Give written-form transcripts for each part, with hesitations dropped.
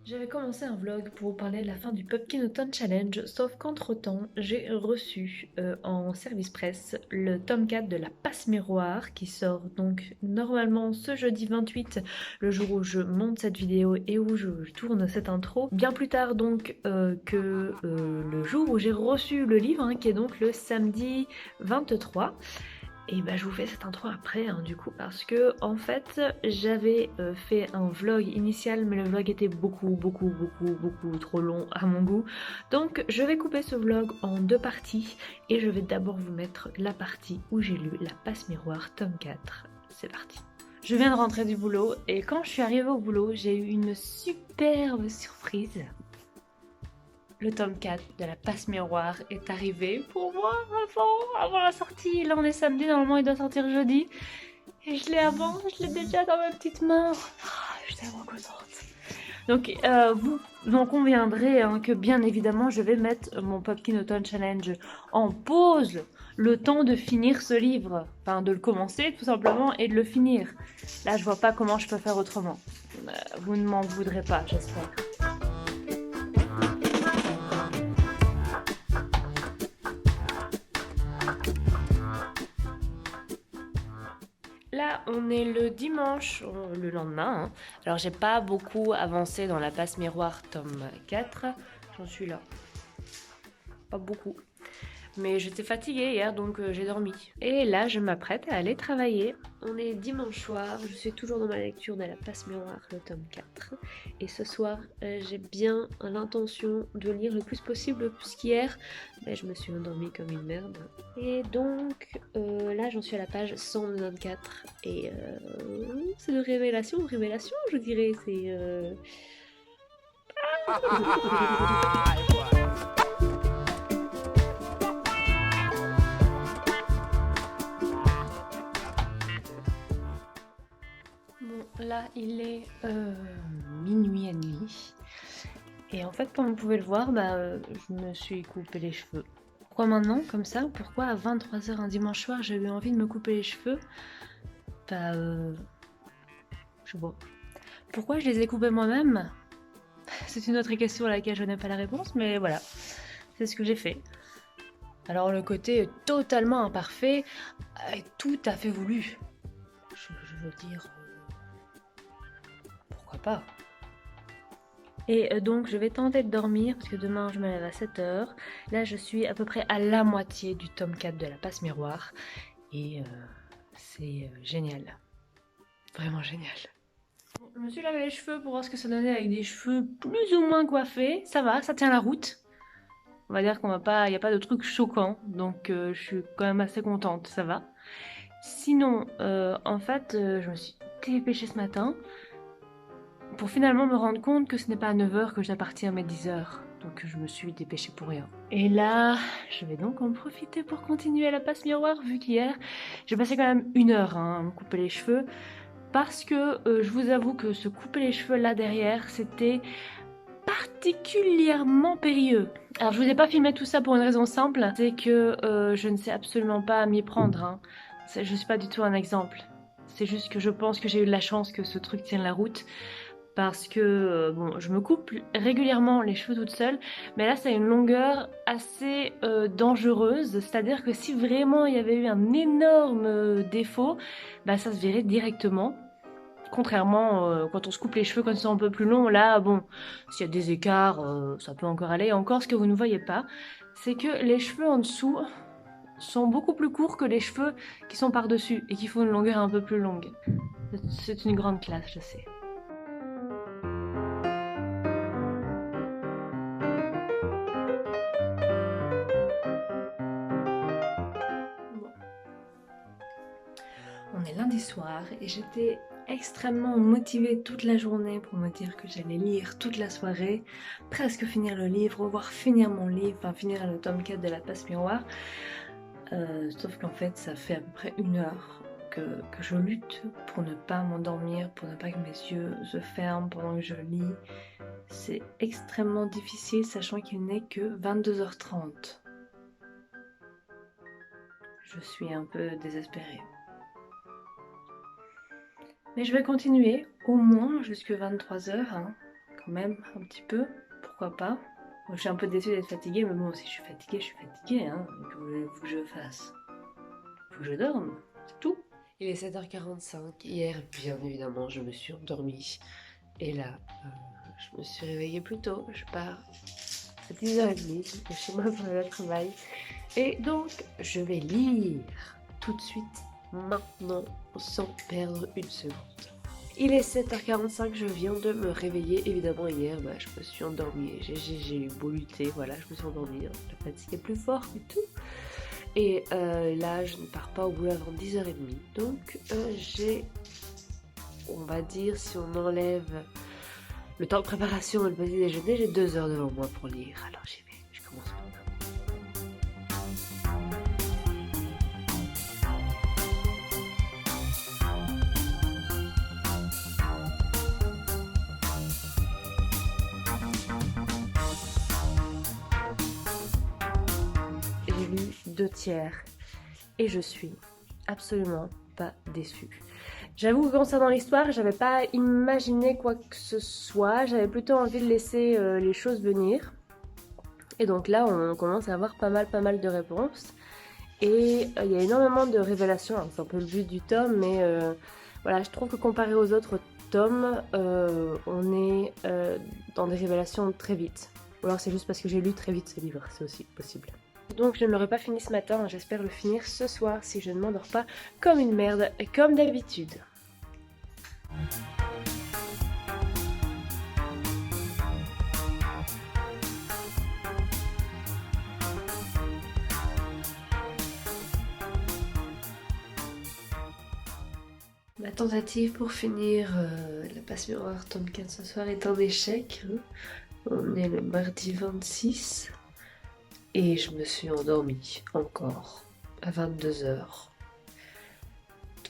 J'avais commencé un vlog pour vous parler de la fin du Pumpkin Autumn Challenge, sauf qu'entre-temps, j'ai reçu en service presse le tome 4 de la Passe Miroir qui sort donc normalement ce jeudi 28, le jour où je monte cette vidéo et où je tourne cette intro. Bien plus tard donc que le jour où j'ai reçu le livre, qui est donc le samedi 23. Et bah je vous fais cette intro après du coup parce que en fait j'avais fait un vlog initial mais le vlog était beaucoup trop long à mon goût. Donc je vais couper ce vlog en deux parties et je vais d'abord vous mettre la partie où j'ai lu La Passe Miroir tome 4. C'est parti. Je viens de rentrer du boulot et quand je suis arrivée au boulot j'ai eu une superbe surprise. Le tome 4 de la Passe Miroir est arrivé pour moi avant la sortie. Là on est samedi, normalement il doit sortir jeudi. Et je l'ai avant, je l'ai déjà dans ma petite main. Je suis tellement contente. Donc vous en conviendrez que bien évidemment je vais mettre mon Pumpkin Autumn Challenge en pause le temps de finir ce livre. Enfin de le commencer tout simplement et de le finir. Là je vois pas comment je peux faire autrement. Vous ne m'en voudrez pas, j'espère. Là, on est le dimanche, le lendemain. Alors, j'ai pas beaucoup avancé dans la Passe Miroir tome 4. J'en suis là. Pas beaucoup. Mais j'étais fatiguée hier, donc j'ai dormi. Et là, je m'apprête à aller travailler. On est dimanche soir, je suis toujours dans ma lecture de La Passe Miroir, le tome 4. Et ce soir, j'ai bien l'intention de lire le plus possible, puisqu'hier, je me suis endormie comme une merde. Et donc, là, j'en suis à la page 124. Et c'est de révélation en révélation, je dirais. C'est... Bon, là, il est minuit et demi. Et en fait, comme vous pouvez le voir, je me suis coupé les cheveux. Pourquoi maintenant, comme ça? Pourquoi à 23 h un dimanche soir, j'ai eu envie de me couper les cheveux? Je sais pas. Pourquoi je les ai coupés moi-même? C'est une autre question à laquelle je n'ai pas la réponse, mais voilà. C'est ce que j'ai fait. Alors le côté totalement imparfait est tout à fait voulu. Je veux dire, pourquoi pas? Et donc je vais tenter de dormir parce que demain je me lève à 7 h. Là je suis à peu près à la moitié du tome 4 de la Passe Miroir. Et c'est génial. Vraiment génial. Bon, je me suis lavé les cheveux pour voir ce que ça donnait avec des cheveux plus ou moins coiffés. Ça va, ça tient la route. On va dire qu'on va pas, il n'y a pas de truc choquant. Donc je suis quand même assez contente, ça va. Sinon, en fait, je me suis dépêchée ce matin pour finalement me rendre compte que ce n'est pas à 9 h que je dois partir, mais 10 h. Donc je me suis dépêchée pour rien. Et là, je vais donc en profiter pour continuer la Passe Miroir, vu qu'hier, j'ai passé quand même 1 heure à me couper les cheveux. Parce que je vous avoue que se couper les cheveux là derrière, c'était particulièrement périlleux. Alors je vous ai pas filmé tout ça pour une raison simple, c'est que je ne sais absolument pas m'y prendre. Je suis pas du tout un exemple. C'est juste que je pense que j'ai eu de la chance que ce truc tienne la route. Parce que bon, je me coupe régulièrement les cheveux toute seule, mais là ça a une longueur assez dangereuse, c'est-à-dire que si vraiment il y avait eu un énorme défaut, ça se verrait directement. Contrairement quand on se coupe les cheveux quand ils sont un peu plus longs, là bon, s'il y a des écarts, ça peut encore aller. Et encore, ce que vous ne voyez pas, c'est que les cheveux en dessous sont beaucoup plus courts que les cheveux qui sont par-dessus et qui font une longueur un peu plus longue. C'est une grande classe, je sais. Bon. On est lundi soir et j'étais extrêmement motivée toute la journée pour me dire que j'allais lire toute la soirée, presque finir le livre, voire finir mon livre, enfin finir le tome 4 de la Passe Miroir. Sauf qu'en fait ça fait à peu près 1 heure que je lutte pour ne pas m'endormir, pour ne pas que mes yeux se ferment pendant que je lis. C'est extrêmement difficile sachant qu'il n'est que 22 h 30. Je suis un peu désespérée. Mais je vais continuer, au moins jusque 23 h. quand même, un petit peu, pourquoi pas. Moi, je suis un peu déçue d'être fatiguée, mais bon, si je suis fatiguée, hein. Faut que je fasse. Faut que je dorme, c'est tout. Il est 7h45. Hier, bien évidemment, je me suis endormie. Et là, je me suis réveillée plus tôt. Je pars à 10h30 de chez moi pour le travail. Et donc, je vais lire tout de suite, maintenant, sans perdre une seconde. Il est 7h45, je viens de me réveiller. Évidemment, hier, je me suis endormie. J'ai eu beau lutter, voilà, je me suis endormie. Hein. La fatigue est plus forte et tout. Et là, je ne pars pas au boulot avant 10h30. Donc, j'ai, on va dire, si on enlève le temps de préparation et le petit déjeuner, j'ai 2 heures devant moi pour lire. Alors, j'y vais, je commence maintenant. J'ai lu 2 tiers et je suis absolument pas déçue. J'avoue que concernant l'histoire, j'avais pas imaginé quoi que ce soit, j'avais plutôt envie de laisser les choses venir. Et donc là, on commence à avoir pas mal de réponses. Et il y a énormément de révélations, alors c'est un peu le but du tome, mais voilà, je trouve que comparé aux autres tomes, on est dans des révélations très vite. Ou alors c'est juste parce que j'ai lu très vite ce livre, c'est aussi possible. Donc je ne l'aurai pas fini ce matin, j'espère le finir ce soir si je ne m'endors pas comme une merde, comme d'habitude. Ma tentative pour finir la passe miroir tome 4 ce soir est un échec. On est le mardi 26 et je me suis endormie encore à 22h.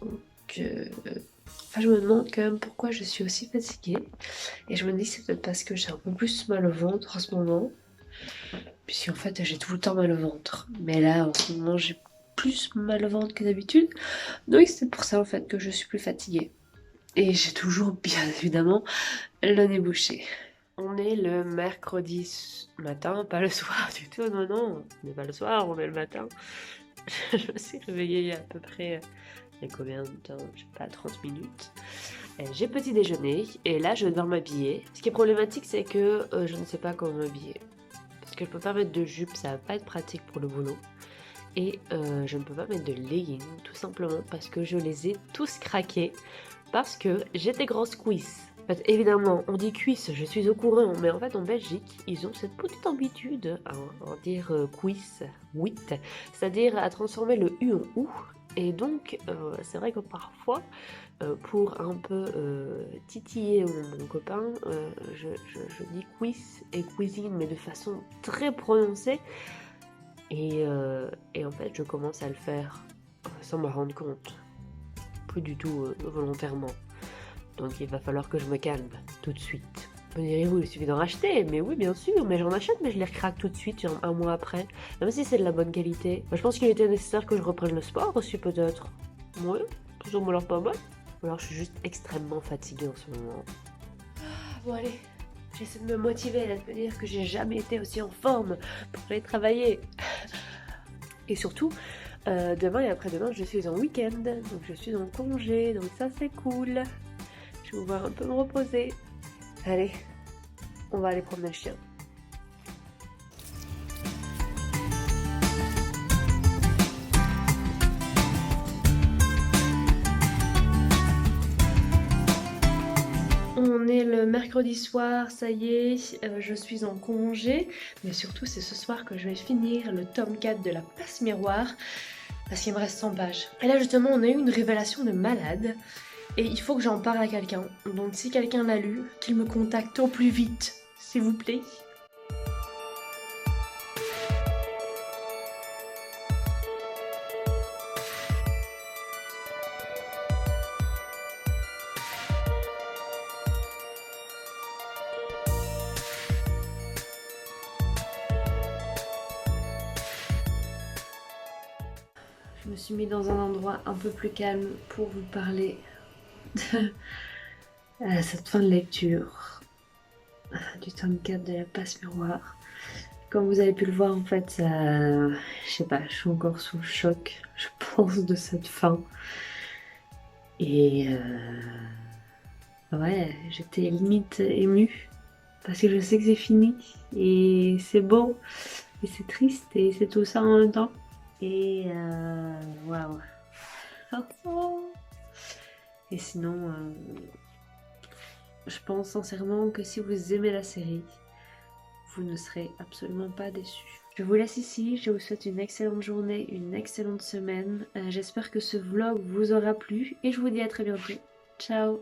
Donc, je me demande quand même pourquoi je suis aussi fatiguée. Et je me dis que c'est peut-être parce que j'ai un peu plus mal au ventre en ce moment. Puisqu'en fait, j'ai tout le temps mal au ventre. Mais là, en ce moment, j'ai plus mal au ventre que d'habitude. Donc, c'est pour ça en fait que je suis plus fatiguée. Et j'ai toujours, bien évidemment, le nez bouché. On est le mercredi matin, pas le soir du tout, non, on n'est pas le soir, on est le matin. Je me suis réveillée il y a à peu près, il y a combien de temps, je sais pas, 30 minutes. J'ai petit déjeuner, et là je vais devoir m'habiller. Ce qui est problématique, c'est que je ne sais pas comment m'habiller. Parce que je peux pas mettre de jupe, ça va pas être pratique pour le boulot. Et je ne peux pas mettre de leggings, tout simplement parce que je les ai tous craqués. Parce que j'ai des grosses cuisses. En fait, évidemment, on dit cuisse, je suis au courant, mais en fait, en Belgique, ils ont cette petite habitude à dire cuisse, huit, c'est-à-dire à transformer le U en OU. Et donc, c'est vrai que parfois, pour un peu titiller mon copain, je dis cuisse et cuisine, mais de façon très prononcée. Et en fait, je commence à le faire sans me rendre compte. Plus du tout volontairement. Donc il va falloir que je me calme tout de suite. Me direz-vous, il suffit d'en racheter. Mais oui, bien sûr, mais j'en achète, mais je les recraque tout de suite, genre un mois après. Même si c'est de la bonne qualité. Je pense qu'il était nécessaire que je reprenne le sport aussi, peut-être. Ouais, ça me l'air pas mal. Ou alors je suis juste extrêmement fatiguée en ce moment. Bon allez, j'essaie de me motiver, là, de me dire que j'ai jamais été aussi en forme pour aller travailler. Et surtout, demain et après-demain, je suis en week-end, donc je suis en congé, donc ça c'est cool. Je vais pouvoir un peu me reposer. Allez, on va aller promener le chien. On est le mercredi soir, ça y est, je suis en congé, mais surtout c'est ce soir que je vais finir le tome 4 de la passe miroir, parce qu'il me reste 100 pages. Et là justement on a eu une révélation de malade, et il faut que j'en parle à quelqu'un. Donc si quelqu'un l'a lu, qu'il me contacte au plus vite, s'il vous plaît. Je me suis mis dans un endroit un peu plus calme pour vous parler de cette fin de lecture. du tome 4 de la passe miroir. Comme vous avez pu le voir, en fait, je sais pas, je suis encore sous le choc, je pense, de cette fin. Et ouais, j'étais limite émue parce que je sais que c'est fini et c'est beau et c'est triste et c'est tout ça en même temps. Et waouh. Et sinon, je pense sincèrement que si vous aimez la série, vous ne serez absolument pas déçus. Je vous laisse ici, je vous souhaite une excellente journée, une excellente semaine. J'espère que ce vlog vous aura plu et je vous dis à très bientôt. Ciao!